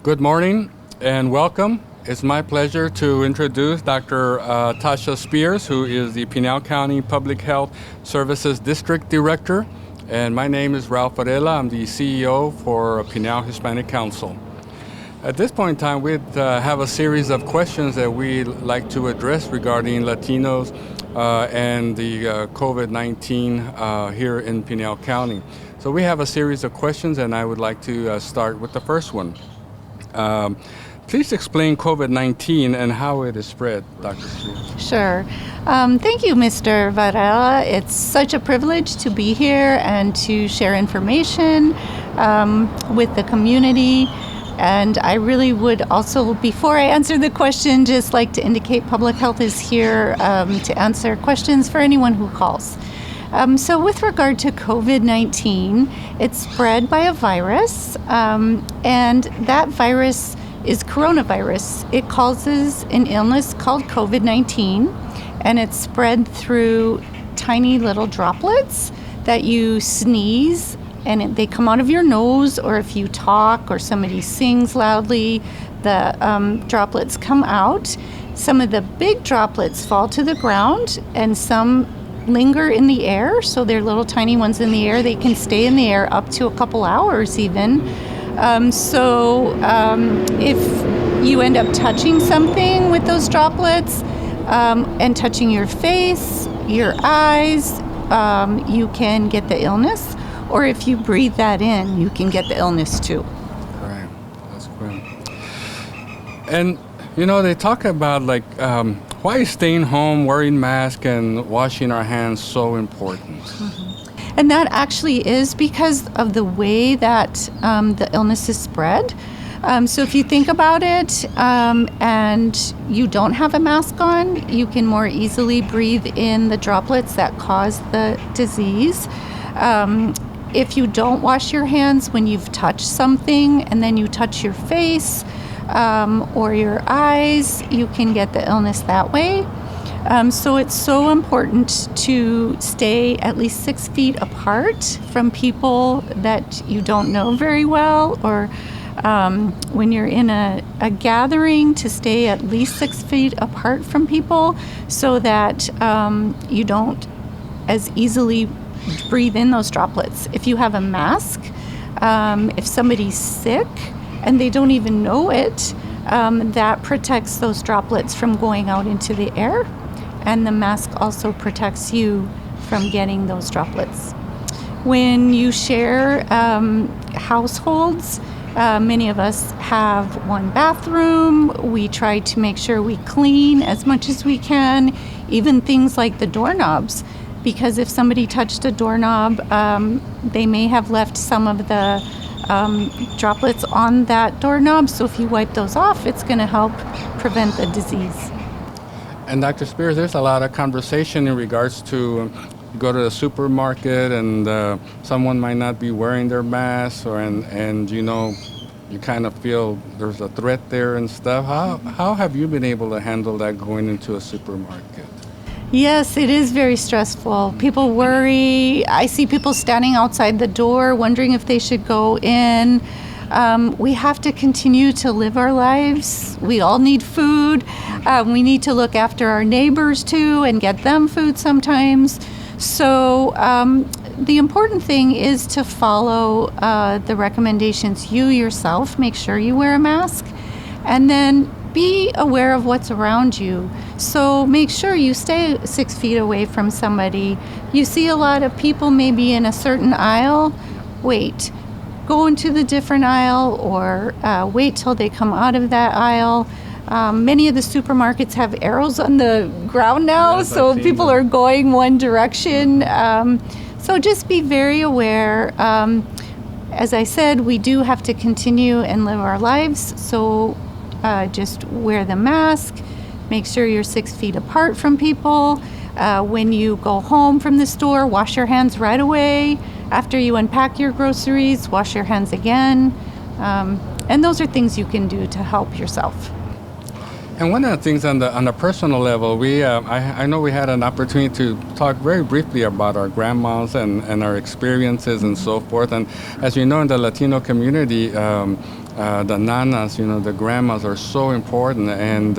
Good morning and welcome. It's my pleasure to introduce Dr. Tascha Spears, who is the Pinal County Public Health Services District Director. And my name is Varela. I'm the CEO for Pinal Hispanic Council. At this point in time, we have a series of questions that we like to address regarding Latinos and the COVID-19 here in Pinal County. So we have a series of questions, and I would like to start with the first one. Please explain COVID-19 and how it is spread, Dr. Spears. Sure. Thank you, Mr. Varela. It's such a privilege to be here and to share information with the community. And I really would also, before I answer the question, just like to indicate Public Health is here to answer questions for anyone who calls. So with regard to COVID-19, it's spread by a virus, and that virus is coronavirus. It causes an illness called COVID-19, and it's spread through tiny little droplets that you sneeze, and they come out of your nose, or if you talk or somebody sings loudly, the droplets come out. Some of the big droplets fall to the ground, and some linger in the air, so they're little tiny ones in the air. They can stay in the air up to a couple hours even. If you end up touching something with those droplets and touching your face, your eyes, you can get the illness. Or if you breathe that in, you can get the illness too. Great. That's great. And, you know, they talk about why is staying home, wearing masks, and washing our hands so important? Mm-hmm. And that actually is because of the way that the illness is spread. So if you think about it and you don't have a mask on, you can more easily breathe in the droplets that cause the disease. If you don't wash your hands when you've touched something and then you touch your face or your eyes, you can get the illness that way. So it's so important to stay at least 6 feet apart from people that you don't know very well, or when you're in a gathering, to stay at least 6 feet apart from people so that you don't as easily breathe in those droplets. If you have a mask, if somebody's sick and they don't even know it, that protects those droplets from going out into the air, and the mask also protects you from getting those droplets. When you share households, many of us have one bathroom. We try to make sure we clean as much as we can, even things like the doorknobs, because if somebody touched a doorknob, they may have left some of the droplets on that doorknob. So if you wipe those off, it's going to help prevent the disease. And Dr. Spears, there's a lot of conversation in regards to go to the supermarket and someone might not be wearing their mask, and you know, you kind of feel there's a threat there and stuff. How have you been able to handle that going into a supermarket? Yes, it is very stressful. People worry. I see people standing outside the door wondering if they should go in. We have to continue to live our lives. We all need food. We need to look after our neighbors too and get them food sometimes. So the important thing is to follow the recommendations you yourself. Make sure you wear a mask, and then be aware of what's around you. So make sure you stay 6 feet away from somebody. You see a lot of people maybe in a certain aisle. Wait. Go into the different aisle, or wait till they come out of that aisle. Many of the supermarkets have arrows on the ground now, yes, so people are going one direction. So just be very aware. As I said, we do have to continue and live our lives, so just wear the mask. Make sure you're 6 feet apart from people. When you go home from the store, wash your hands right away. After you unpack your groceries, wash your hands again. And those are things you can do to help yourself. And one of the things on the personal level, I know we had an opportunity to talk very briefly about our grandmas and our experiences and so forth. And as you know, in the Latino community, the nanas, the grandmas are so important. And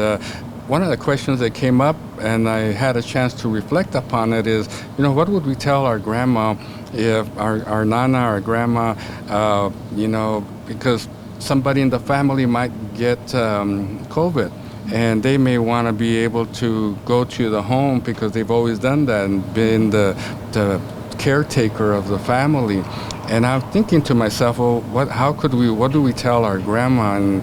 one of the questions that came up, and I had a chance to reflect upon it, is, what would we tell our grandma if our nana, our grandma, because somebody in the family might get COVID, and they may want to be able to go to the home because they've always done that and been the caretaker of the family. And I'm thinking to myself, well, what do we tell our grandma and,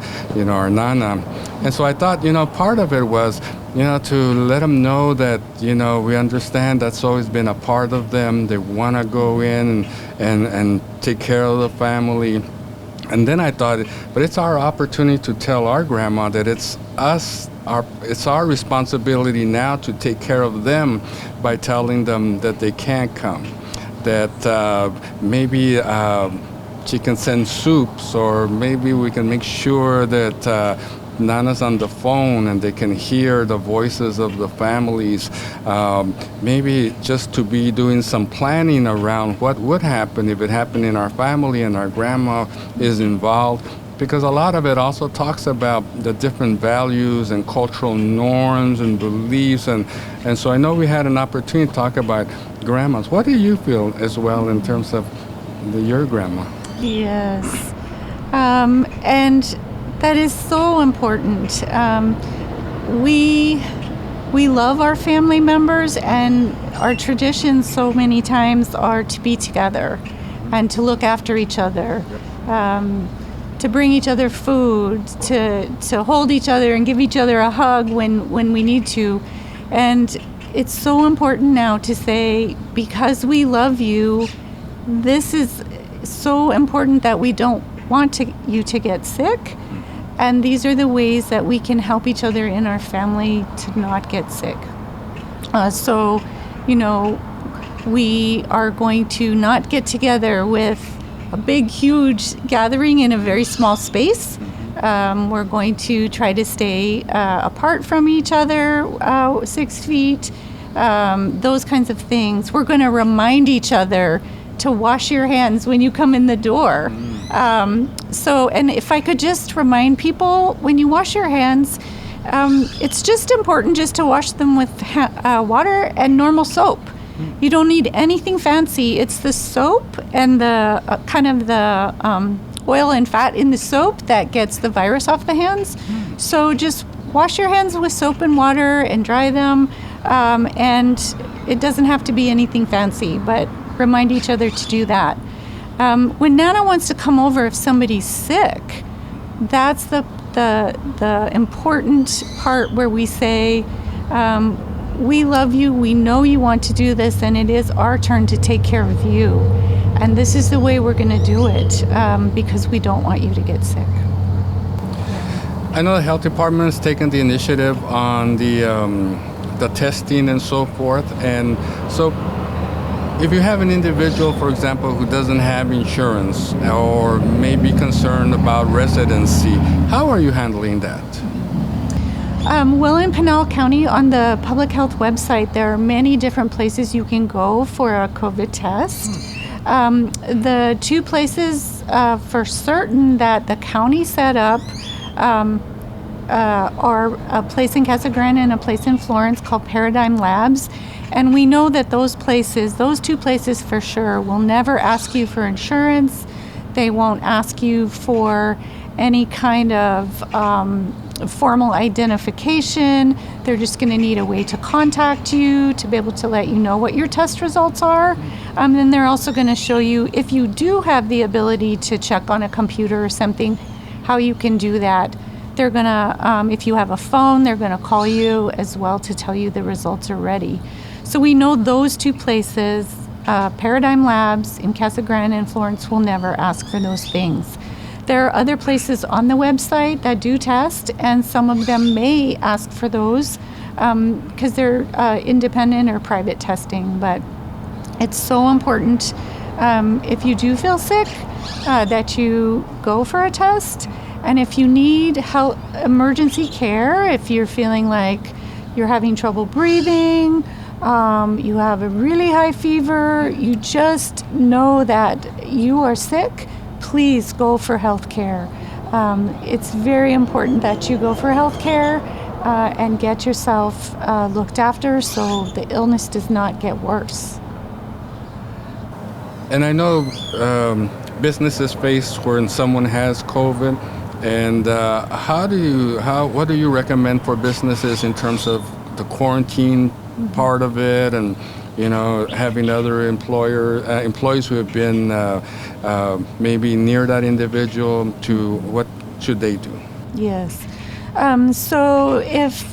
our nana? And so I thought, part of it was, to let them know that, we understand that's always been a part of them. They want to go in and take care of the family. And then I thought, but it's our opportunity to tell our grandma that it's our responsibility now to take care of them by telling them that they can't come. That maybe she can send soups, or maybe we can make sure that Nana's on the phone and they can hear the voices of the families. Maybe just to be doing some planning around what would happen if it happened in our family and our grandma is involved. Because a lot of it also talks about the different values and cultural norms and beliefs. And so I know we had an opportunity to talk about grandmas. What do you feel as well in terms of your grandma? Yes. And that is so important. We love our family members, and our traditions so many times are to be together and to look after each other. To bring each other food, to hold each other and give each other a hug when we need to. And it's so important now to say, because we love you, this is so important that we don't want you to get sick. And these are the ways that we can help each other in our family to not get sick. So, we are going to not get together with a big, huge gathering in a very small space. We're going to try to stay apart from each other, 6 feet, those kinds of things. We're going to remind each other to wash your hands when you come in the door. And if I could just remind people, when you wash your hands, it's just important just to wash them with water and normal soap. You don't need anything fancy. It's the soap and the oil and fat in the soap that gets the virus off the hands. So just wash your hands with soap and water and dry them. And it doesn't have to be anything fancy, but remind each other to do that. When Nana wants to come over if somebody's sick, that's the important part where we say, we love you, we know you want to do this, and it is our turn to take care of you. And this is the way we're going to do it, because we don't want you to get sick. I know the health department has taken the initiative on the testing and so forth. And so if you have an individual, for example, who doesn't have insurance or may be concerned about residency, how are you handling that? Well, in Pinal County, on the public health website, there are many different places you can go for a COVID test. The two places for certain that the county set up are a place in Casa Grande and a place in Florence called Paradigm Labs. And we know that those two places for sure, will never ask you for insurance. They won't ask you for any kind of formal identification. They're just going to need a way to contact you to be able to let you know what your test results are. Then they're also going to show you, if you do have the ability to check on a computer or something, how you can do that. They're going to, if you have a phone, they're going to call you as well to tell you the results are ready. So we know those two places, Paradigm Labs in Casa Grande and Florence, will never ask for those things. There are other places on the website that do test, and some of them may ask for those because they're independent or private testing. But it's so important, if you do feel sick, that you go for a test. And if you need emergency care, if you're feeling like you're having trouble breathing, you have a really high fever, you just know that you are sick, please go for health care. It's very important that you go for health care and get yourself looked after so the illness does not get worse. And I know businesses face when someone has COVID, and what do you recommend for businesses in terms of the quarantine part of it, and having other employees who have been maybe near that individual, to what should they do? Yes. So if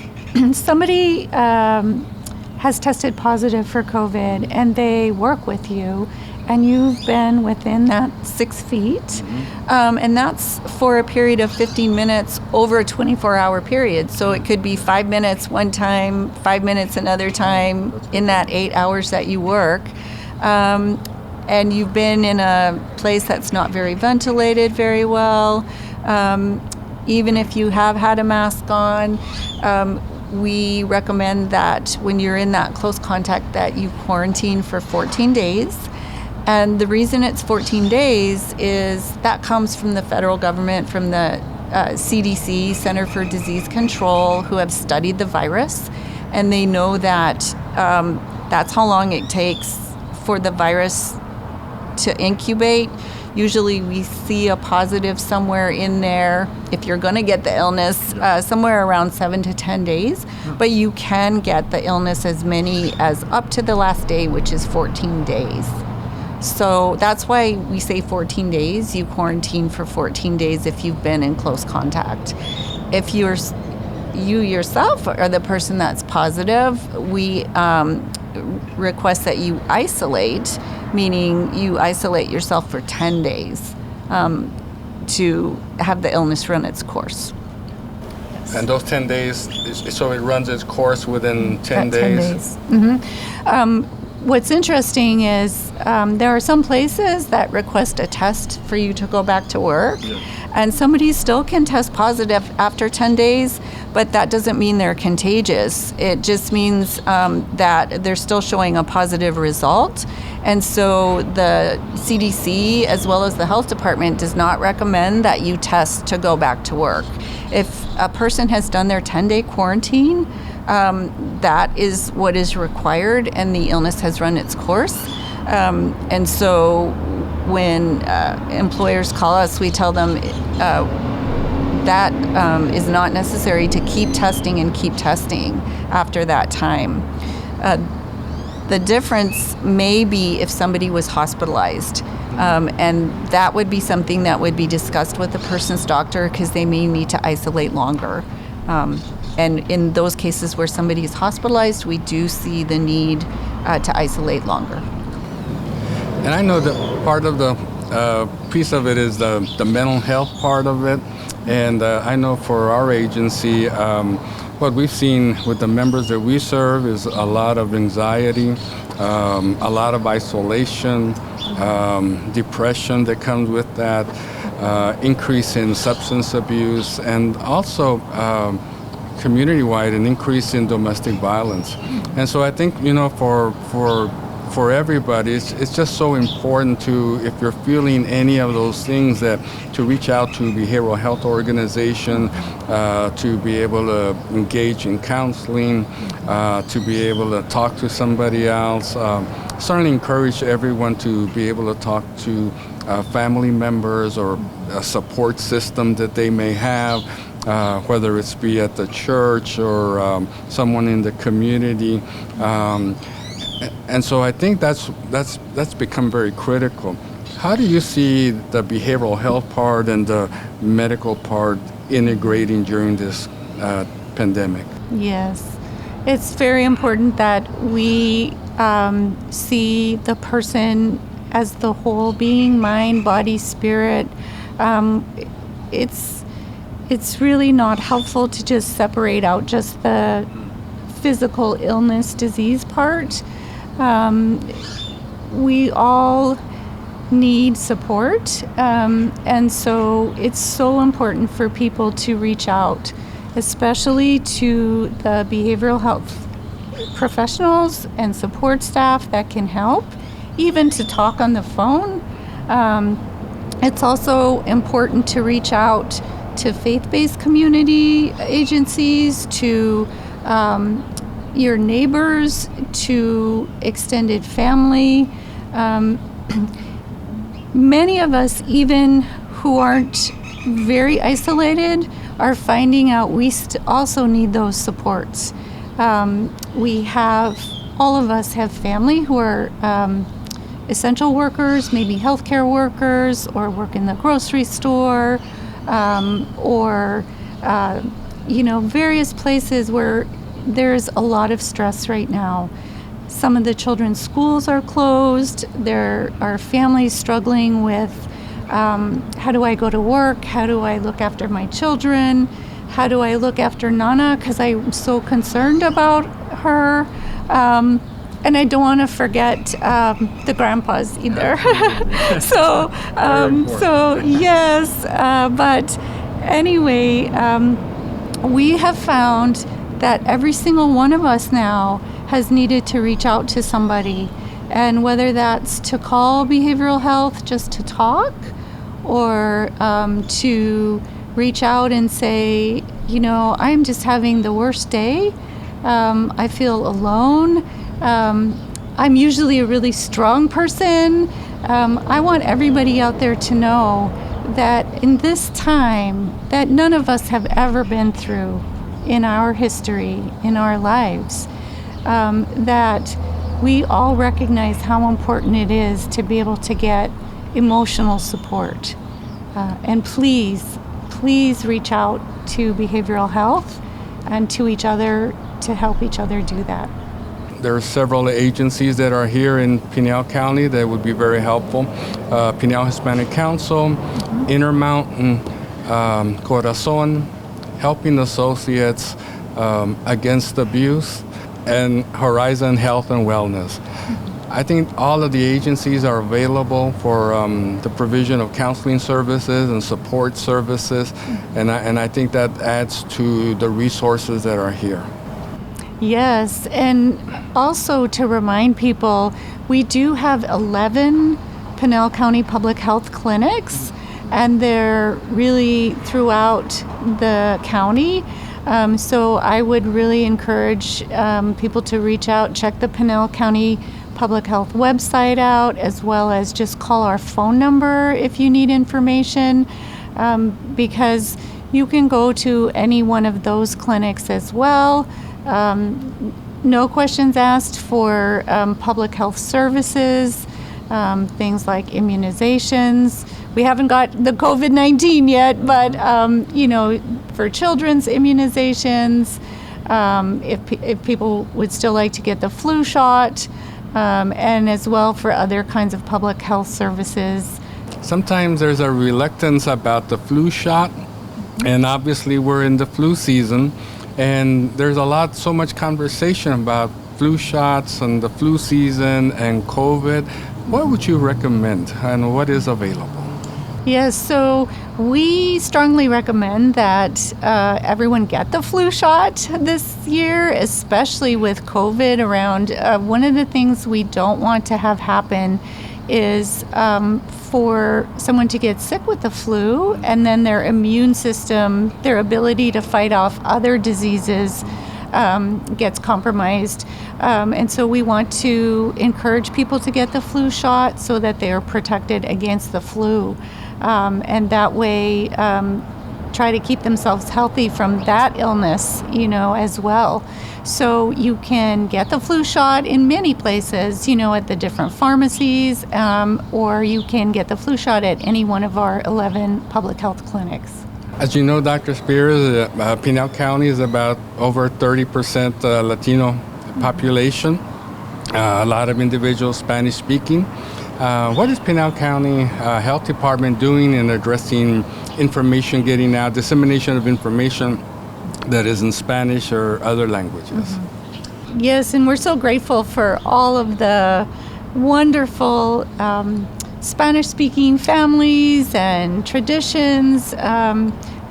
somebody has tested positive for COVID and they work with you, and you've been within that 6 feet, and that's for a period of 15 minutes over a 24-hour period. So it could be 5 minutes one time, 5 minutes another time in that 8 hours that you work. And you've been in a place that's not very ventilated very well. Even if you have had a mask on, we recommend that when you're in that close contact that you quarantine for 14 days. And the reason it's 14 days is that comes from the federal government, from the CDC, Center for Disease Control, who have studied the virus. And they know that that's how long it takes for the virus to incubate. Usually we see a positive somewhere in there, if you're going to get the illness, somewhere around 7 to 10 days. But you can get the illness as many as up to the last day, which is 14 days. So that's why we say 14 days. You quarantine for 14 days if you've been in close contact. If you yourself are the person that's positive, we request that you isolate, meaning you isolate yourself for 10 days to have the illness run its course. Yes. And those 10 days, so it runs its course within 10 days? 10 days. What's interesting is there are some places that request a test for you to go back to work, and somebody still can test positive after 10 days, but that doesn't mean they're contagious. It just means that they're still showing a positive result. And so the CDC, as well as the health department, does not recommend that you test to go back to work. If a person has done their 10-day quarantine, that is what is required, and the illness has run its course. And so when employers call us, we tell them that is not necessary to keep testing and keep testing after that time. The difference may be if somebody was hospitalized, and that would be something that would be discussed with the person's doctor, because they may need to isolate longer. And in those cases where somebody is hospitalized, we do see the need to isolate longer. And I know that part of the piece of it is the mental health part of it. And I know for our agency, what we've seen with the members that we serve is a lot of anxiety, a lot of isolation, depression that comes with that, increase in substance abuse, and also community-wide an increase in domestic violence. And so I think, for everybody, it's just so important to, if you're feeling any of those things, that to reach out to a behavioral health organization, to be able to engage in counseling, to be able to talk to somebody else. Certainly encourage everyone to be able to talk to family members or a support system that they may have, whether it's be at the church or someone in the community. And so I think that's become very critical. How do you see the behavioral health part and the medical part integrating during this pandemic? Yes, it's very important that we see the person as the whole being, mind, body, spirit. It's really not helpful to just separate out just the physical illness, disease part. We all need support, and so it's so important for people to reach out, especially to the behavioral health professionals and support staff that can help, even to talk on the phone. It's also important to reach out to faith-based community agencies, to your neighbors, to extended family. Many of us, even who aren't very isolated, are finding out we also need those supports. All of us have family who are essential workers, maybe healthcare workers, or work in the grocery store, or various places where there's a lot of stress right now. Some of the children's schools are closed. There are families struggling with how do I go to work? How do I look after my children? How do I look after Nana? Because I'm so concerned about her. And I don't want to forget the grandpas either. So yes. But anyway, we have found that every single one of us now has needed to reach out to somebody, and whether that's to call behavioral health just to talk, or to reach out and say, I'm just having the worst day. I feel alone. I'm usually a really strong person. I want everybody out there to know that in this time that none of us have ever been through in our history, in our lives, that we all recognize how important it is to be able to get emotional support. And please reach out to behavioral health and to each other to help each other do that. There are several agencies that are here in Pinal County that would be very helpful. Pinal Hispanic Council, Intermountain, Corazon, Helping Associates Against Abuse, and Horizon Health and Wellness. I think all of the agencies are available for the provision of counseling services and support services, and I think that adds to the resources that are here. Yes, and also to remind people, we do have 11 Pinal County Public Health clinics, and they're really throughout the county. So I would really encourage people to reach out, check the Pinal County Public Health website out, as well as just call our phone number if you need information, because you can go to any one of those clinics as well. No questions asked for public health services, things like immunizations. We haven't got the COVID-19 yet, but for children's immunizations, if people would still like to get the flu shot, and as well for other kinds of public health services. Sometimes there's a reluctance about the flu shot, and obviously we're in the flu season, and there's so much conversation about flu shots and the flu season and COVID. What would you recommend, and what is available? Yes, so we strongly recommend that everyone get the flu shot this year, especially with COVID around. One of the things we don't want to have happen is for someone to get sick with the flu and then their immune system, their ability to fight off other diseases gets compromised. And so we want to encourage people to get the flu shot so that they are protected against the flu. And that way try to keep themselves healthy from that illness, as well. So you can get the flu shot in many places, at the different pharmacies, or you can get the flu shot at any one of our 11 public health clinics. As you know, Dr. Spears, Pinal County is about over 30% Latino population, a lot of individuals Spanish-speaking. What is Pinal County Health Department doing in addressing information getting out, dissemination of information that is in Spanish or other languages? Mm-hmm. Yes, and we're so grateful for all of the wonderful Spanish-speaking families and traditions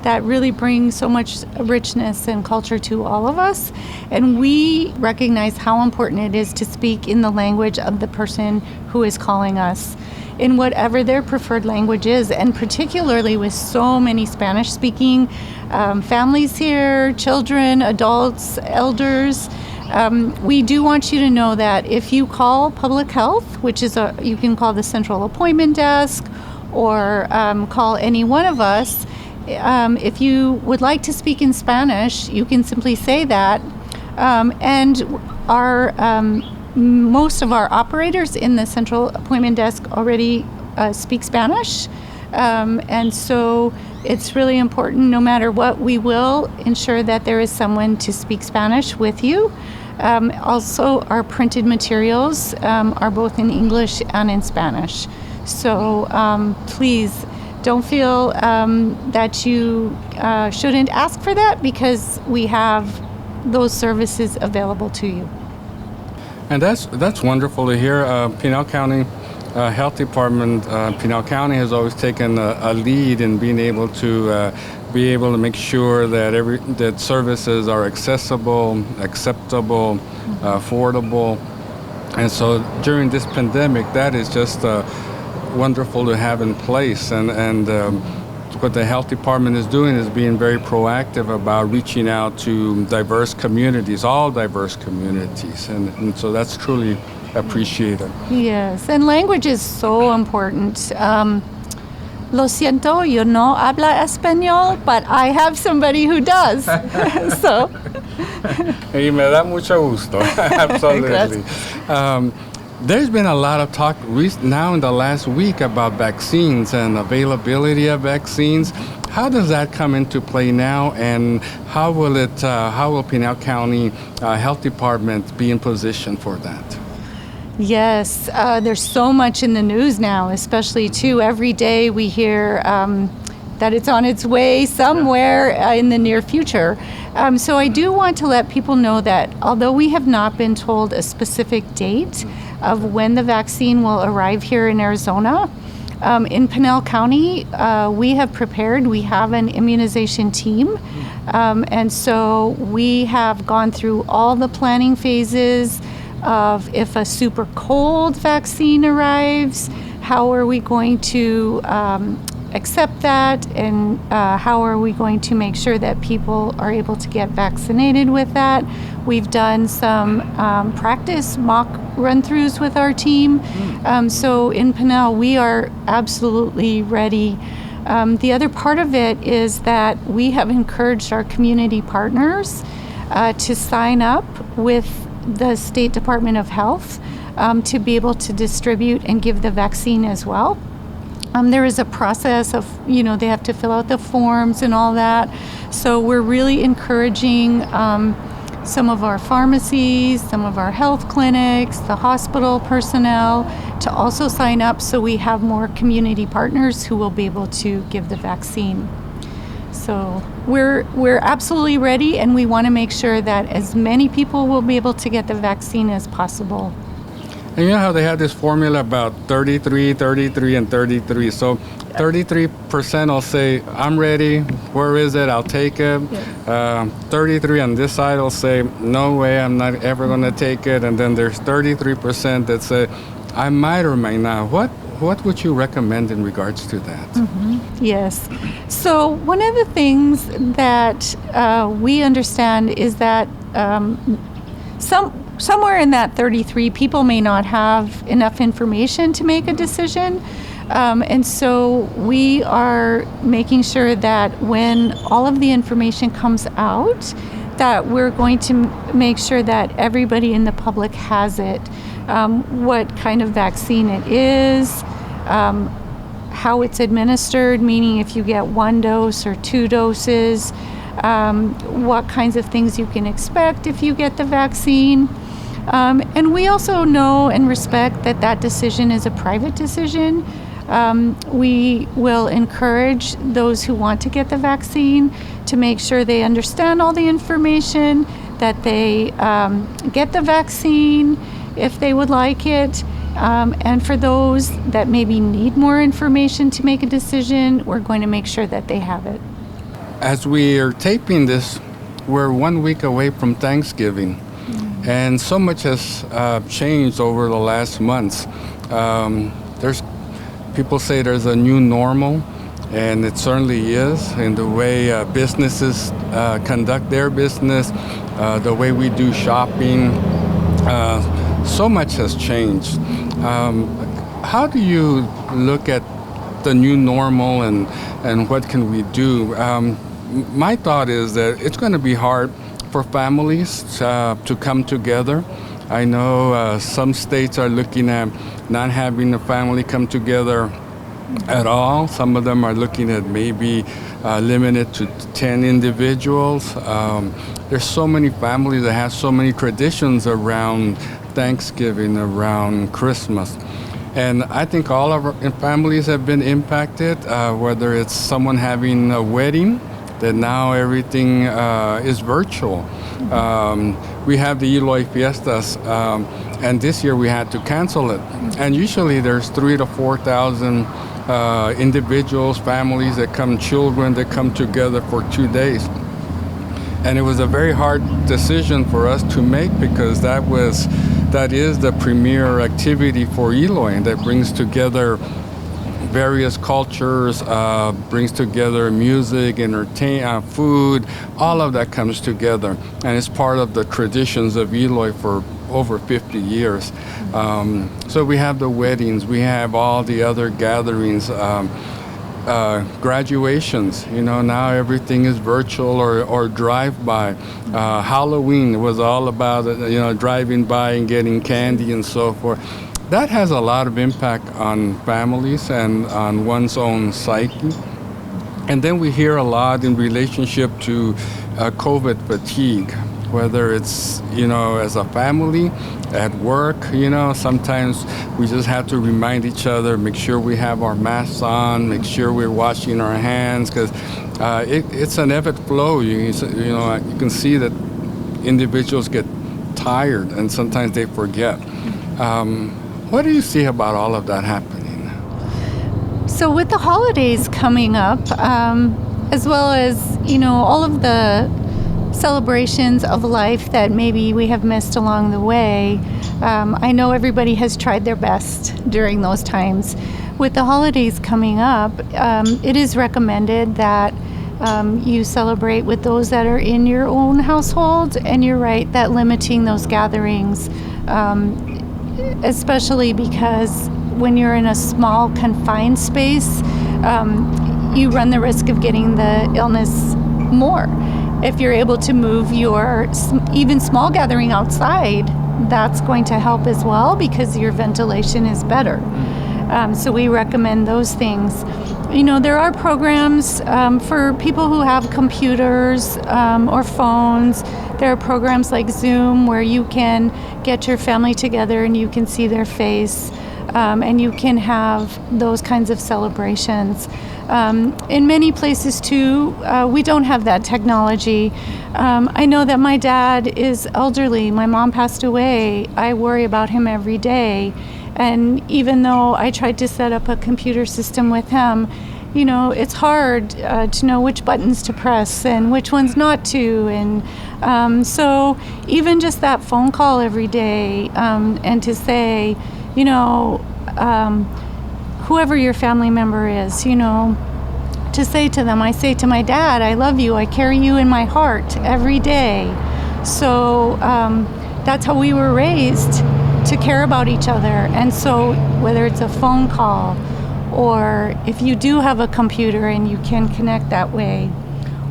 that really bring so much richness and culture to all of us. And we recognize how important it is to speak in the language of the person who is calling us, in whatever their preferred language is, and particularly with so many Spanish-speaking families here, children, adults, elders. We do want you to know that if you call public health, which is you can call the central appointment desk or call any one of us, if you would like to speak in Spanish, you can simply say that. And our most of our operators in the central appointment desk already speak Spanish. And so it's really important, no matter what, we will ensure that there is someone to speak Spanish with you. Also, our printed materials are both in English and in Spanish. So please don't feel that you shouldn't ask for that, because we have those services available to you. And that's wonderful to hear. Pinal County Health Department, Pinal County has always taken a lead in being able to make sure that that services are accessible, acceptable, affordable. And so during this pandemic, that is just wonderful to have in place. And what the health department is doing is being very proactive about reaching out to diverse communities, all diverse communities. And so that's truly appreciated. Yes, and language is so important. Lo siento, yo no habla español, but I have somebody who does. So. Y me da mucho gusto. Absolutely. There's been a lot of talk now in the last week about vaccines and availability of vaccines. How does that come into play now, and how will Pinal County Health Department be in position for that? Yes, there's so much in the news now, especially too. Every day we hear that it's on its way somewhere in the near future. So I do want to let people know that although we have not been told a specific date of when the vaccine will arrive here in Arizona, in Pinal County, we have prepared. We have an immunization team. And so we have gone through all the planning phases of if a super cold vaccine arrives, how are we going to accept that, and how are we going to make sure that people are able to get vaccinated with that. We've done some practice mock run-throughs with our team. So in Pinal, we are absolutely ready. The other part of it is that we have encouraged our community partners to sign up with the State Department of Health to be able to distribute and give the vaccine as well. There is a process of, they have to fill out the forms and all that. So we're really encouraging some of our pharmacies, some of our health clinics, the hospital personnel to also sign up, so we have more community partners who will be able to give the vaccine. So we're absolutely ready, and we want to make sure that as many people will be able to get the vaccine as possible. And you know how they have this formula about 33, 33, and 33. So 33% will say, I'm ready, where is it, I'll take it. Yes. 33 on this side will say, no way, I'm not ever going to take it. And then there's 33% that say, I might or might not. What would you recommend in regards to that? Mm-hmm. Yes. So one of the things that we understand is that somewhere in that 33, people may not have enough information to make a decision. And so we are making sure that when all of the information comes out, that we're going to make sure that everybody in the public has it. What kind of vaccine it is, how it's administered, meaning if you get 1 dose or 2 doses, what kinds of things you can expect if you get the vaccine. And we also know and respect that that decision is a private decision. We will encourage those who want to get the vaccine to make sure they understand all the information, that they get the vaccine if they would like it. And for those that maybe need more information to make a decision, we're going to make sure that they have it. as we are taping this, we're 1 week away from Thanksgiving. And so much has changed over the last months. There's people say there's a new normal, and it certainly is in the way businesses conduct their business, the way we do shopping. So much has changed. How do you look at the new normal and what can we do? My thought is that it's going to be hard for families to come together. I know some states are looking at not having the family come together at all. Some of them are looking at maybe limited to 10 individuals. There's so many families that have so many traditions around Thanksgiving, around Christmas. And I think all of our families have been impacted, whether it's someone having a wedding, that now everything is virtual. We have the Eloy Fiestas, and this year we had to cancel it. And usually there's 3,000 to 4,000 individuals, families that come, children that come together for 2 days. And it was a very hard decision for us to make, because that is the premier activity for Eloy that brings together various cultures, brings together music, entertainment, food, all of that comes together. And it's part of the traditions of Eloy for over 50 years. So we have the weddings, we have all the other gatherings, graduations. Now everything is virtual or drive-by. Halloween was all about, driving by and getting candy and so forth. That has a lot of impact on families and on one's own psyche. And then we hear a lot in relationship to COVID fatigue, whether it's, as a family, at work, sometimes we just have to remind each other, make sure we have our masks on, make sure we're washing our hands, because it's an ebb and flow. You can see that individuals get tired and sometimes they forget. What do you see about all of that happening? So with the holidays coming up, as well as, all of the celebrations of life that maybe we have missed along the way, I know everybody has tried their best during those times. With the holidays coming up, it is recommended that you celebrate with those that are in your own household, and you're right that limiting those gatherings, especially because when you're in a small confined space, you run the risk of getting the illness more. If you're able to move your even small gathering outside, that's going to help as well, because your ventilation is better. So we recommend those things. There are programs for people who have computers or phones. There are programs like Zoom where you can get your family together and you can see their face, and you can have those kinds of celebrations. In many places too, we don't have that technology. I know that my dad is elderly. My mom passed away. I worry about him every day. And even though I tried to set up a computer system with him, it's hard to know which buttons to press and which ones not to. And so even just that phone call every day, and to say, whoever your family member is, to say to them, I say to my dad, I love you, I carry you in my heart every day. So that's how we were raised, to care about each other. And so whether it's a phone call, or if you do have a computer and you can connect that way,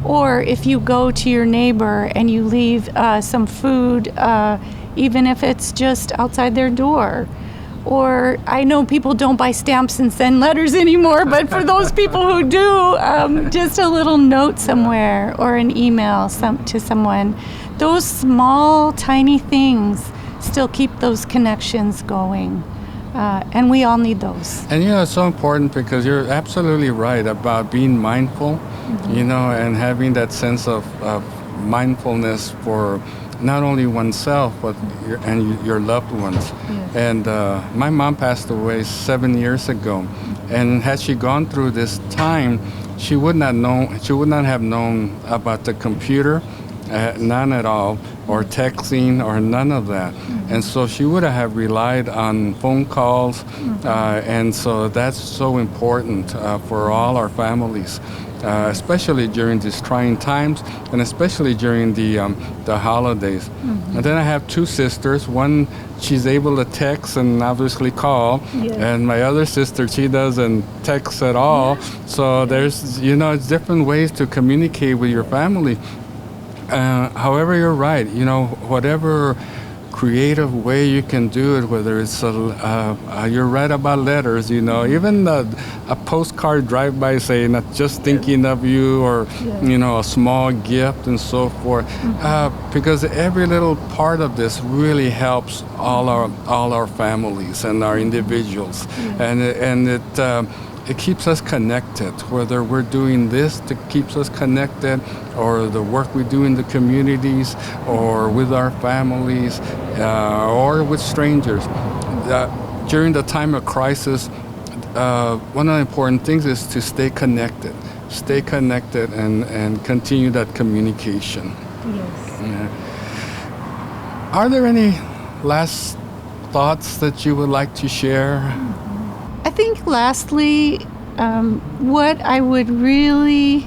or if you go to your neighbor and you leave some food, even if it's just outside their door. Or I know people don't buy stamps and send letters anymore, but for those people who do, just a little note somewhere or an email to someone. Those small, tiny things still keep those connections going. And we all need those. And it's so important, because you're absolutely right about being mindful, and having that sense of mindfulness for not only oneself, but your loved ones. Yes. And my mom passed away 7 years ago. And had she gone through this time, she would not have known about the computer, none at all, or texting, or none of that. And so she would have relied on phone calls, and so that's so important for all our families, especially during these trying times, and especially during the holidays. And then I have two sisters. One, she's able to text and obviously call, and my other sister, she doesn't text at all. So there's, it's different ways to communicate with your family. However, you're right. Whatever creative way you can do it, whether it's you're right about letters, even a postcard drive-by saying just thinking of you, or a small gift and so forth, because every little part of this really helps all our families and our individuals, and it keeps us connected, whether we're doing this that keeps us connected, or the work we do in the communities, or with our families, or with strangers. During the time of crisis, one of the important things is to stay connected and continue that communication. Yes. Are there any last thoughts that you would like to share? I think lastly, what I would really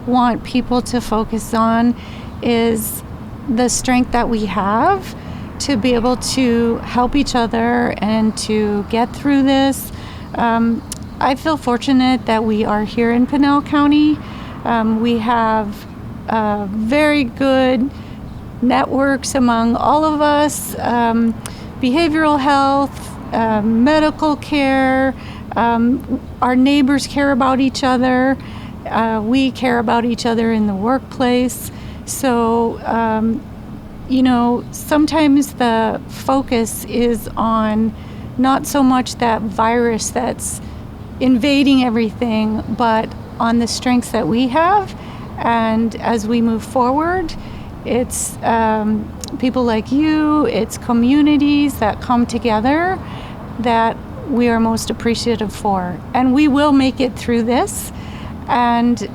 want people to focus on is the strength that we have to be able to help each other and to get through this. I feel fortunate that we are here in Pinal County. We have very good networks among all of us, behavioral health, medical care. Our neighbors care about each other. We care about each other in the workplace. So, sometimes the focus is on not so much that virus that's invading everything, but on the strengths that we have. And as we move forward, it's people like you, it's communities that come together that we are most appreciative for. And we will make it through this. And,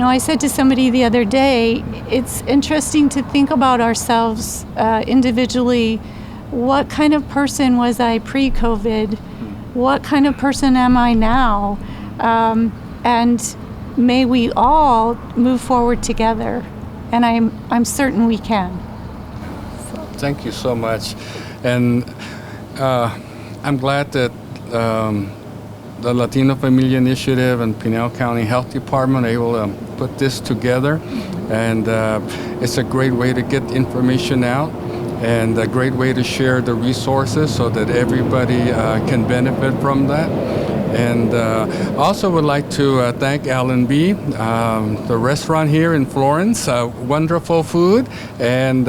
I said to somebody the other day, it's interesting to think about ourselves individually. What kind of person was I pre-COVID? What kind of person am I now? And may we all move forward together. And I'm certain we can. Thank you so much. And I'm glad that the Latino Familia Initiative and Pinal County Health Department are able to put this together. And it's a great way to get information out, and a great way to share the resources so that everybody can benefit from that. And also would like to thank L&B, the restaurant here in Florence, wonderful food, and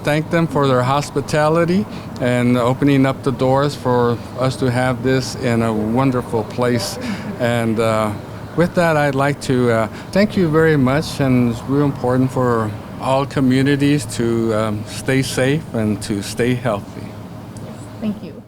thank them for their hospitality and opening up the doors for us to have this in a wonderful place. And with that, I'd like to thank you very much, and it's real important for all communities to stay safe and to stay healthy. Thank you.